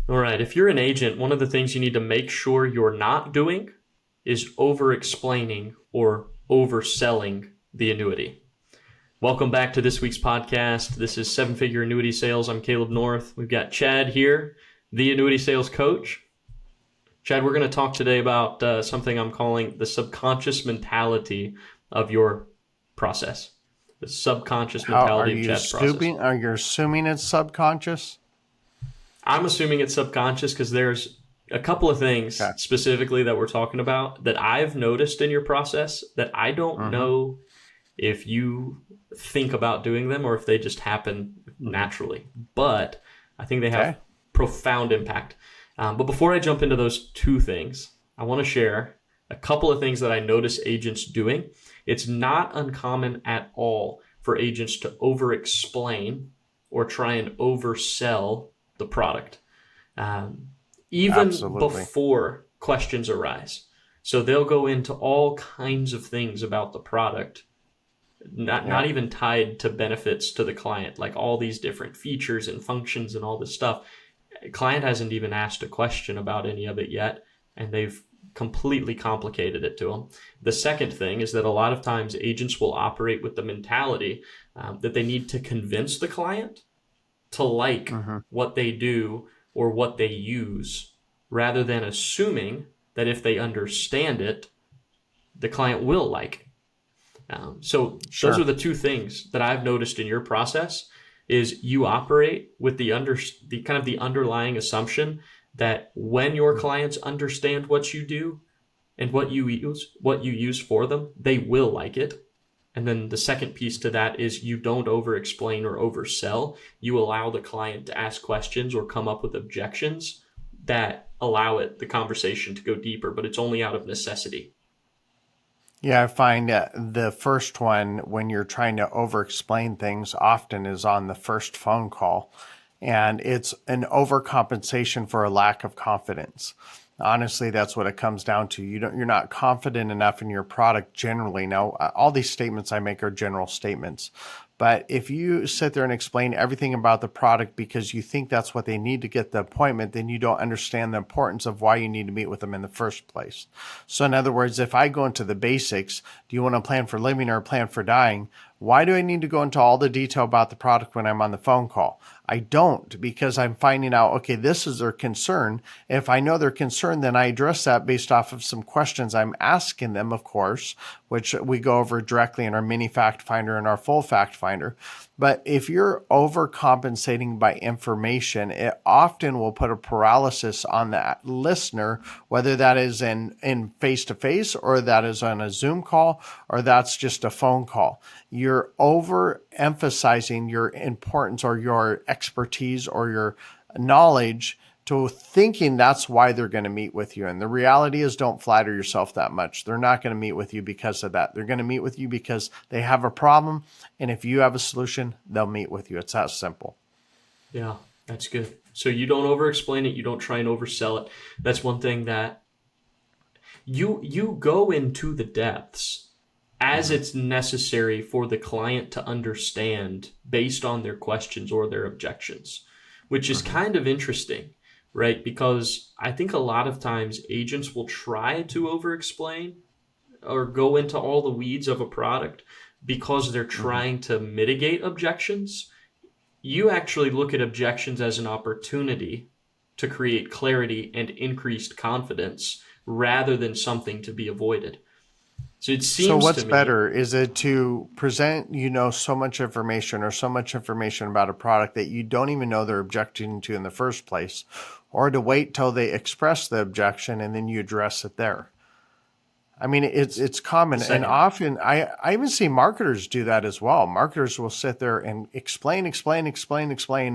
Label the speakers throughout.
Speaker 1: All right. If you're an agent, one of the things you need to make sure you're not doing is over explaining or overselling the annuity. Welcome back to this week's podcast. This is Seven Figure Annuity Sales. I'm Caleb North. We've got Chad here, the annuity sales coach. Chad, we're going to talk today about something I'm calling the subconscious mentality of your process. The subconscious
Speaker 2: How are
Speaker 1: mentality of
Speaker 2: you
Speaker 1: Chad's process.
Speaker 2: assuming? Are you assuming it's subconscious?
Speaker 1: I'm assuming it's subconscious because there's a couple of things
Speaker 2: Okay.
Speaker 1: specifically that we're talking about that I've noticed in your process that I don't
Speaker 2: Mm-hmm.
Speaker 1: know if you think about doing them or if they just happen naturally. But I think they have
Speaker 2: Okay.
Speaker 1: profound impact. But before I jump into those two things, I want to share a couple of things that I notice agents doing. It's not uncommon at all for agents to over-explain or try and oversell the product, even
Speaker 2: Absolutely.
Speaker 1: before questions arise. So they'll go into all kinds of things about the product, not
Speaker 2: Yep.
Speaker 1: even tied to benefits to the client, like all these different features and functions and all this stuff. Client hasn't even asked a question about any of it yet, and they've completely complicated it to them. The second thing is that a lot of times agents will operate with the mentality that they need to convince the client to like
Speaker 2: Mm-hmm.
Speaker 1: what they do or what they use, rather than assuming that if they understand it, the client will like it. So those are
Speaker 2: Sure.
Speaker 1: the two things that I've noticed in your process is you operate with the kind of the underlying assumption that when your clients understand what you do and what you use for them, they will like it. And then the second piece to that is you don't over explain or oversell. You allow the client to ask questions or come up with objections that allow the conversation to go deeper, but it's only out of necessity.
Speaker 2: Yeah, I find the first one, when you're trying to over explain things, often is on the first phone call. And it's an overcompensation for a lack of confidence. Honestly, that's what it comes down to. You're not confident enough in your product generally. Now, all these statements I make are general statements. But if you sit there and explain everything about the product because you think that's what they need to get the appointment, then you don't understand the importance of why you need to meet with them in the first place. So in other words, if I go into the basics, do you want to plan for living or plan for dying? Why do I need to go into all the detail about the product when I'm on the phone call? I don't, because I'm finding out, okay, this is their concern. If I know their concern, then I address that based off of some questions I'm asking them, of course, which we go over directly in our mini fact finder and our full fact finder. But if you're overcompensating by information, it often will put a paralysis on that listener, whether that is in face-to-face or that is on a Zoom call or that's just a phone call. You're overemphasizing your importance or your expertise or your knowledge to thinking that's why they're going to meet with you. And the reality is, don't flatter yourself that much. They're not going to meet with you because of that. They're going to meet with you because they have a problem. And if you have a solution, they'll meet with you. It's that simple.
Speaker 1: Yeah, that's good. So you don't over explain it, you don't try and oversell it. That's one thing that you go into the depths as
Speaker 2: Mm-hmm.
Speaker 1: it's necessary for the client to understand based on their questions or their objections, which is
Speaker 2: Mm-hmm.
Speaker 1: kind of interesting, right? Because I think a lot of times agents will try to over explain or go into all the weeds of a product because they're
Speaker 2: Mm-hmm.
Speaker 1: trying to mitigate objections. You actually look at objections as an opportunity to create clarity and increased confidence rather than something to be avoided. So it
Speaker 2: So
Speaker 1: seems to
Speaker 2: what's
Speaker 1: me,
Speaker 2: better? Is it to present, so much information or so much information about a product that you don't even know they're objecting to in the first place, or to wait till they express the objection and then you address it there? I mean,
Speaker 1: it's
Speaker 2: it's
Speaker 1: the
Speaker 2: common, and
Speaker 1: second.
Speaker 2: often I even see marketers do that as well. Marketers will sit there and explain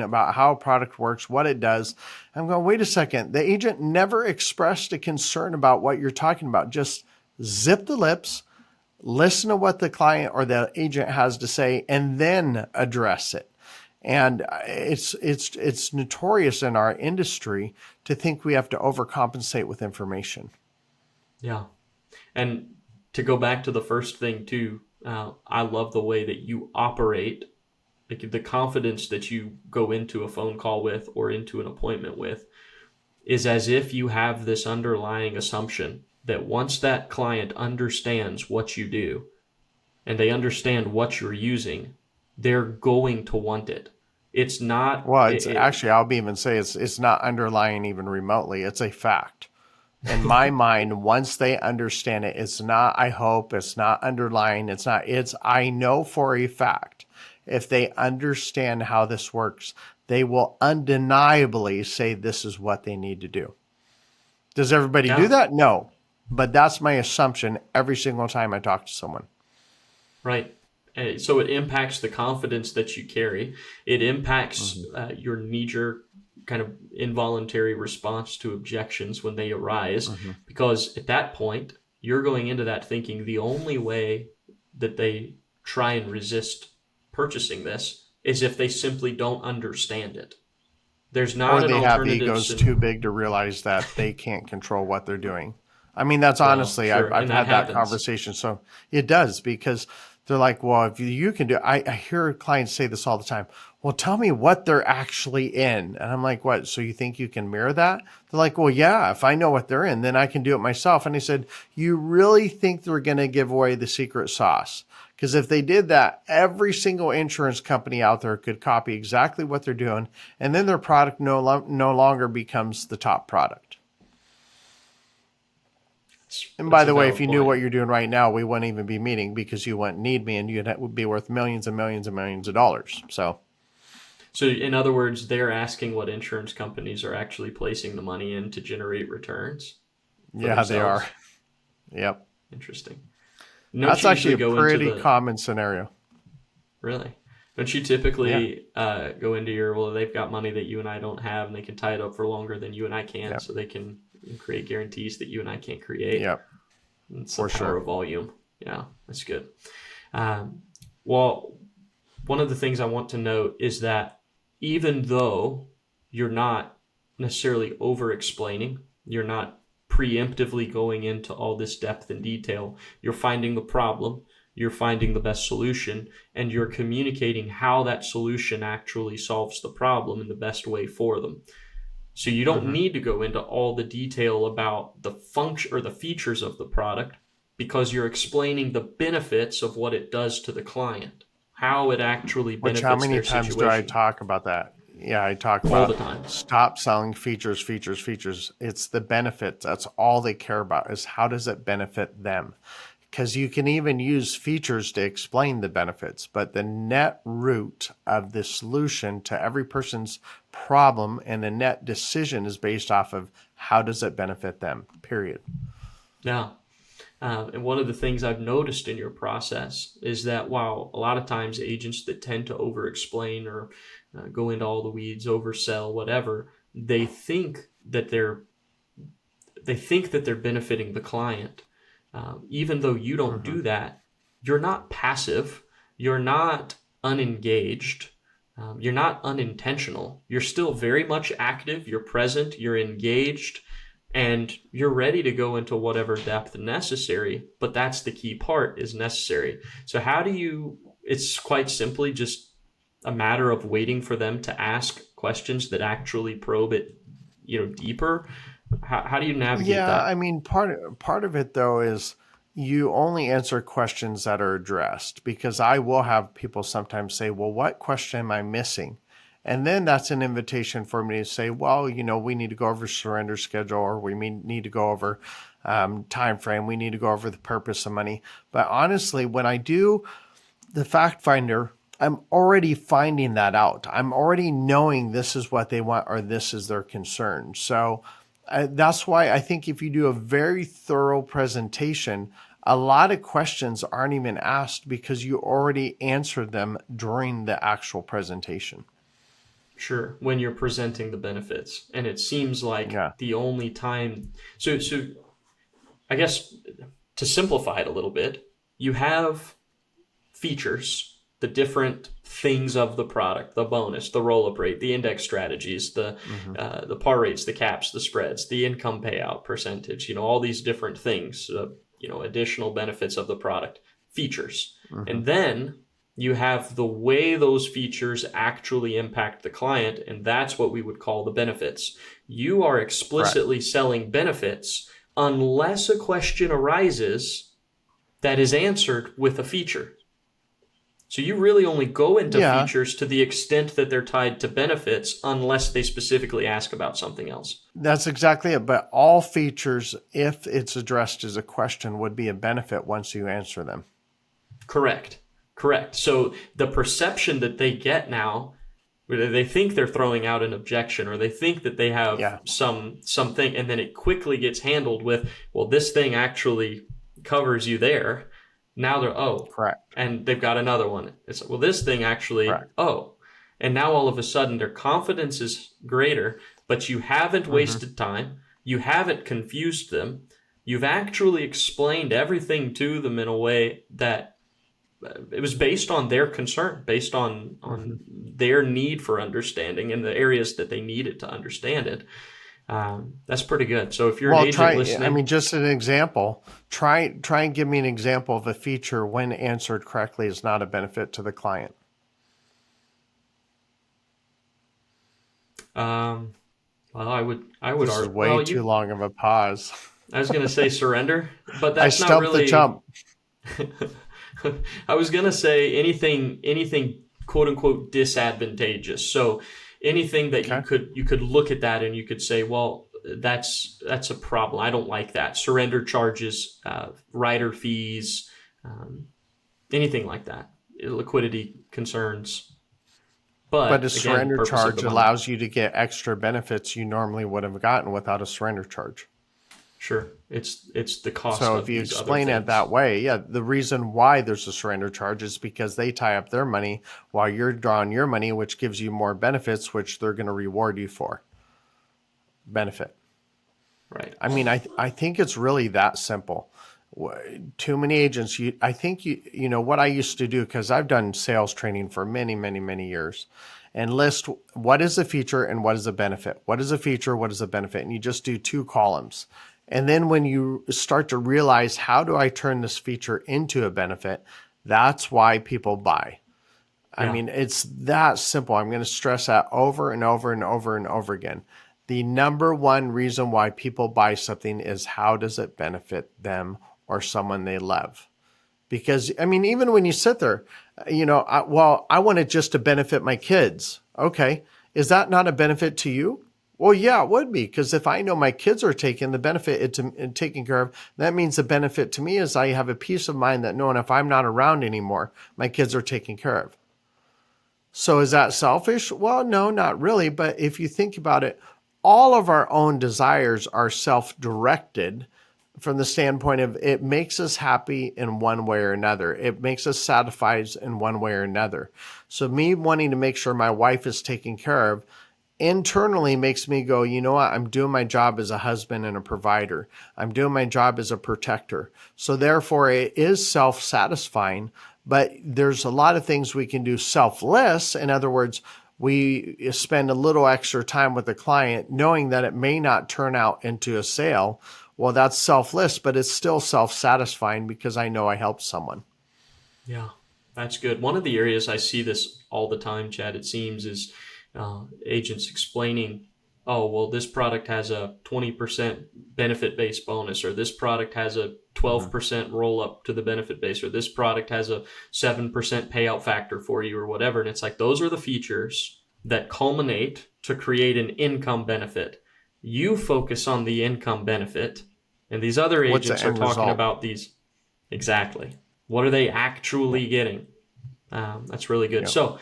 Speaker 2: about how a product works, what it does. I'm going, wait a second. The agent never expressed a concern about what you're talking about. Just zip the lips, listen to what the client or the agent has to say, and then address it. And it's notorious in our industry to think we have to overcompensate with information.
Speaker 1: Yeah. And to go back to the first thing too, I love the way that you operate, like the confidence that you go into a phone call with or into an appointment with. is as if you have this underlying assumption that once that client understands what you do and they understand what you're using, they're going to want it. It's not
Speaker 2: Well, it's actually, I'll even say it's not underlying even remotely. It's a fact. In my mind, once they understand it, it's not, I hope, it's not underlying, I know for a fact, if they understand how this works, they will undeniably say this is what they need to do. Does everybody do
Speaker 1: yeah,
Speaker 2: that? No. But that's my assumption every single time I talk to someone.
Speaker 1: right. So it impacts the confidence that you carry. It impacts
Speaker 2: Mm-hmm.
Speaker 1: your knee-jerk kind of involuntary response to objections when they arise,
Speaker 2: Mm-hmm.
Speaker 1: because at that point, you're going into that thinking the only way that they try and resist purchasing this is if they simply don't understand it. There's
Speaker 2: Or
Speaker 1: not an
Speaker 2: they have
Speaker 1: alternative.
Speaker 2: egos too big to realize that they can't control what they're doing. I mean, that's
Speaker 1: Well,
Speaker 2: honestly,
Speaker 1: sure,
Speaker 2: I've
Speaker 1: and that
Speaker 2: had that
Speaker 1: happens.
Speaker 2: conversation. So it does, because they're like, well, if you can do it. I hear clients say this all the time. Well, tell me what they're actually in. And I'm like, what? So you think you can mirror that? They're like, well, yeah, if I know what they're in, then I can do it myself. And I said, you really think they're going to give away the secret sauce? Because if they did that, every single insurance company out there could copy exactly what they're doing, and then their product no longer becomes the top product. And by
Speaker 1: That's a
Speaker 2: the way, if
Speaker 1: valid
Speaker 2: you knew
Speaker 1: point.
Speaker 2: what you're doing right now, we wouldn't even be meeting, because you wouldn't need me, and would be worth millions and millions and millions of dollars. So,
Speaker 1: So, in other words, they're asking what insurance companies are actually placing the money in to generate returns for
Speaker 2: yeah, they are.
Speaker 1: themselves.
Speaker 2: Yep.
Speaker 1: Interesting. Don't
Speaker 2: That's
Speaker 1: you
Speaker 2: actually
Speaker 1: usually
Speaker 2: a
Speaker 1: go into
Speaker 2: pretty
Speaker 1: the
Speaker 2: common scenario.
Speaker 1: really? Don't you
Speaker 2: Yeah.
Speaker 1: typically go into your, well, they've got money that you and I don't have, and they can tie it up for longer than you and I can,
Speaker 2: Yep.
Speaker 1: so they can create guarantees that you and I can't create.
Speaker 2: Yep.
Speaker 1: It's the
Speaker 2: For
Speaker 1: power
Speaker 2: sure.
Speaker 1: of volume. Yeah, that's good. Well, one of the things I want to note is that even though you're not necessarily over explaining, you're not preemptively going into all this depth and detail, you're finding the problem, you're finding the best solution, and you're communicating how that solution actually solves the problem in the best way for them. So you don't
Speaker 2: Mm-hmm.
Speaker 1: need to go into all the detail about the function or the features of the product, because you're explaining the benefits of what it does to the client, how it actually
Speaker 2: Which, how
Speaker 1: benefits
Speaker 2: many
Speaker 1: their
Speaker 2: times do I
Speaker 1: situation
Speaker 2: talk about that? Yeah, I talk
Speaker 1: all the
Speaker 2: about
Speaker 1: time.
Speaker 2: stop selling features, features, features. It's the benefits. That's all they care about, is how does it benefit them? Because you can even use features to explain the benefits, but the net root of the solution to every person's problem and the net decision is based off of how does it benefit them, period.
Speaker 1: Yeah. And one of the things I've noticed in your process is that while a lot of times agents that tend to over explain or go into all the weeds, oversell, whatever, they think that they're benefiting the client. Even though you don't
Speaker 2: Mm-hmm.
Speaker 1: do that, you're not passive, you're not unengaged, you're not unintentional. You're still very much active, you're present, you're engaged, and you're ready to go into whatever depth necessary. But that's the key part, is necessary. So how do you, it's quite simply just a matter of waiting for them to ask questions that actually probe it, deeper. How do you navigate
Speaker 2: Yeah, I
Speaker 1: that?
Speaker 2: mean, part of it though is you only answer questions that are addressed, because I will have people sometimes say, "Well, what question am I missing?" And then that's an invitation for me to say, "Well, we need to go over surrender schedule, or need to go over time frame. We need to go over the purpose of money." But honestly, when I do the fact finder, I'm already finding that out. I'm already knowing this is what they want, or this is their concern. So that's why I think if you do a very thorough presentation, a lot of questions aren't even asked, because you already answered them during the actual presentation.
Speaker 1: Sure, when you're presenting the benefits. And it seems like
Speaker 2: Yeah.
Speaker 1: the only time, so I guess to simplify it a little bit, you have features, the different things of the product, the bonus, the roll-up rate, the index strategies,
Speaker 2: Mm-hmm.
Speaker 1: the par rates, the caps, the spreads, the income payout percentage, all these different things, additional benefits of the product, features.
Speaker 2: Mm-hmm.
Speaker 1: And then You have the way those features actually impact the client, and that's what we would call the benefits. You are
Speaker 2: Correct.
Speaker 1: explicitly selling benefits unless a question arises that is answered with a feature. So you really only go into
Speaker 2: Yeah,
Speaker 1: features to the extent that they're tied to benefits unless they specifically ask about something else.
Speaker 2: that's exactly it. But all features, if it's addressed as a question, would be a benefit once you answer them.
Speaker 1: Correct. Correct. So the perception that they get now, where they think they're throwing out an objection or they think that they have
Speaker 2: Yeah,
Speaker 1: something, and then it quickly gets handled with, well, this thing actually covers you there. Now they're, oh,
Speaker 2: correct.
Speaker 1: and they've got another one. It's, well, this thing actually,
Speaker 2: Correct.
Speaker 1: oh. And now all of a sudden their confidence is greater, but you haven't
Speaker 2: Hmm.
Speaker 1: wasted time. You haven't confused them. You've actually explained everything to them in a way that it was based on their concern, based
Speaker 2: Hmm.
Speaker 1: on their need for understanding in the areas that they needed to understand it. That's pretty good. So if you're an
Speaker 2: Well,
Speaker 1: agent
Speaker 2: try, I
Speaker 1: listening,
Speaker 2: mean, just an example, try and give me an example of a feature when answered correctly is not a benefit to the client.
Speaker 1: um, well, I would
Speaker 2: This is
Speaker 1: argue.
Speaker 2: way too long of a pause.
Speaker 1: I was gonna say surrender, but
Speaker 2: I
Speaker 1: that's not
Speaker 2: stumped the
Speaker 1: really.
Speaker 2: chump.
Speaker 1: I was gonna say anything quote unquote disadvantageous. So anything that
Speaker 2: Okay.
Speaker 1: you could look at that and you could say, well, that's a problem. I don't like that. Surrender charges, rider fees, um, anything like that. Liquidity concerns.
Speaker 2: But a
Speaker 1: But again,
Speaker 2: surrender
Speaker 1: purpose of the
Speaker 2: charge
Speaker 1: money.
Speaker 2: allows you to get extra benefits you normally would have gotten without a surrender charge.
Speaker 1: Sure, it's the cost
Speaker 2: So if
Speaker 1: of
Speaker 2: you
Speaker 1: these other
Speaker 2: explain it that
Speaker 1: things.
Speaker 2: way, yeah, the reason why there's a surrender charge is because they tie up their money while you're drawing your money, which gives you more benefits, which they're going to reward you for. Benefit.
Speaker 1: Right.
Speaker 2: I mean, I think it's really that simple. Too many agents. I think you know what I used to do because I've done sales training for many years, and list what is a feature and what is a benefit. What is a feature? What is a benefit? And you just do two columns. And then when you start to realize how do I turn this feature into a benefit, that's why people buy. I
Speaker 1: Yeah.
Speaker 2: mean, it's that simple. I'm going to stress that over and over and over and over again. The number one reason why people buy something is how does it benefit them or someone they love? Because, I mean, even when you sit there, I want it just to benefit my kids. Okay. Is that not a benefit to you? Well, yeah, it would be. Because if I know my kids are taken, the benefit it's taken care of, that means the benefit to me is I have a peace of mind that knowing if I'm not around anymore, my kids are taken care of. So is that selfish? Well, no, not really. But if you think about it, all of our own desires are self directed from the standpoint of it makes us happy in one way or another. It makes us satisfied in one way or another. So, me wanting to make sure my wife is taken care of internally makes me go, you know what? I'm doing my job as a husband and a provider. I'm doing my job as a protector. So therefore it is self-satisfying, but there's a lot of things we can do selfless. In other words, we spend a little extra time with the client knowing that it may not turn out into a sale. Well, that's selfless, but it's still self-satisfying because I know I helped someone.
Speaker 1: Yeah, that's good. One of the areas I see this all the time, Chad, it seems, is agents explaining, oh, well, this product has a 20% benefit based bonus, or this product has a
Speaker 2: Mhm.
Speaker 1: 12% roll up to the benefit base, or this product has a 7% payout factor for you, or whatever. And it's like, those are the features that culminate to create an income benefit. You focus on the income benefit, and these other
Speaker 2: What's the
Speaker 1: agents are
Speaker 2: end
Speaker 1: talking
Speaker 2: result?
Speaker 1: about these. Exactly. What are they
Speaker 2: Yeah.
Speaker 1: actually getting? That's really good.
Speaker 2: Yeah.
Speaker 1: So,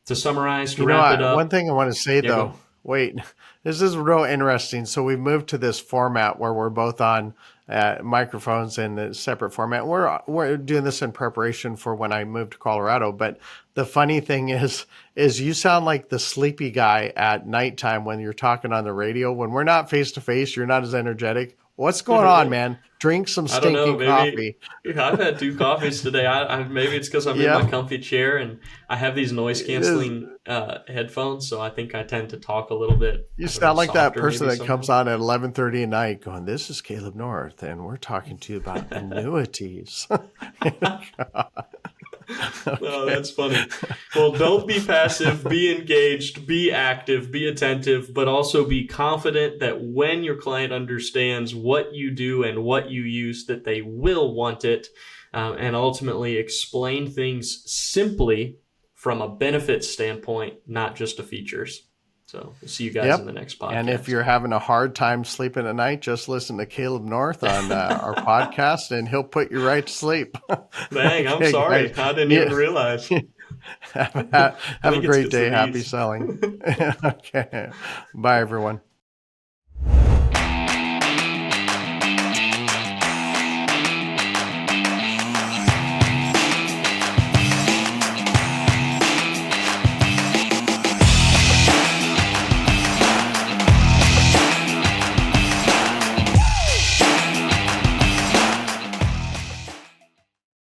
Speaker 1: to summarize, to
Speaker 2: You know,
Speaker 1: wrap it
Speaker 2: one
Speaker 1: up,
Speaker 2: thing I want to say
Speaker 1: yeah, go
Speaker 2: though,
Speaker 1: ahead.
Speaker 2: wait, this is real interesting. So we've moved to this format where we're both on microphones in a separate format. We're doing this in preparation for when I moved to Colorado. But the funny thing is you sound like the sleepy guy at nighttime when you're talking on the radio. When we're not face to face, you're not as energetic. What's going on,
Speaker 1: Well,
Speaker 2: man? Drink some
Speaker 1: I don't know.
Speaker 2: stinking
Speaker 1: Maybe
Speaker 2: coffee.
Speaker 1: I've had two coffees today. Maybe it's because I'm in my
Speaker 2: Yep.
Speaker 1: comfy chair and I have these noise
Speaker 2: It is.
Speaker 1: canceling headphones, so I think I tend to talk a little bit,
Speaker 2: You
Speaker 1: I don't know,
Speaker 2: sound like that
Speaker 1: softer
Speaker 2: person
Speaker 1: maybe
Speaker 2: that comes
Speaker 1: sometimes.
Speaker 2: on at 11:30 at night going, "This is Caleb North and we're talking to you about annuities."
Speaker 1: Oh,
Speaker 2: Okay.
Speaker 1: that's funny. Well, don't be passive, be engaged, be active, be attentive, but also be confident that when your client understands what you do and what you use, that they will want it, and ultimately explain things simply from a benefit standpoint, not just a features. So we'll see you guys in
Speaker 2: Yep.
Speaker 1: the next
Speaker 2: And if
Speaker 1: podcast.
Speaker 2: you're having a hard time sleeping at night, just listen to Caleb North on our podcast, and he'll put you right to sleep.
Speaker 1: Dang, I'm
Speaker 2: Okay, guys.
Speaker 1: sorry. I didn't
Speaker 2: Yeah.
Speaker 1: even realize.
Speaker 2: have,
Speaker 1: I
Speaker 2: have a
Speaker 1: think it's
Speaker 2: great
Speaker 1: because
Speaker 2: day.
Speaker 1: of
Speaker 2: Happy
Speaker 1: these.
Speaker 2: selling. Okay. Bye, everyone.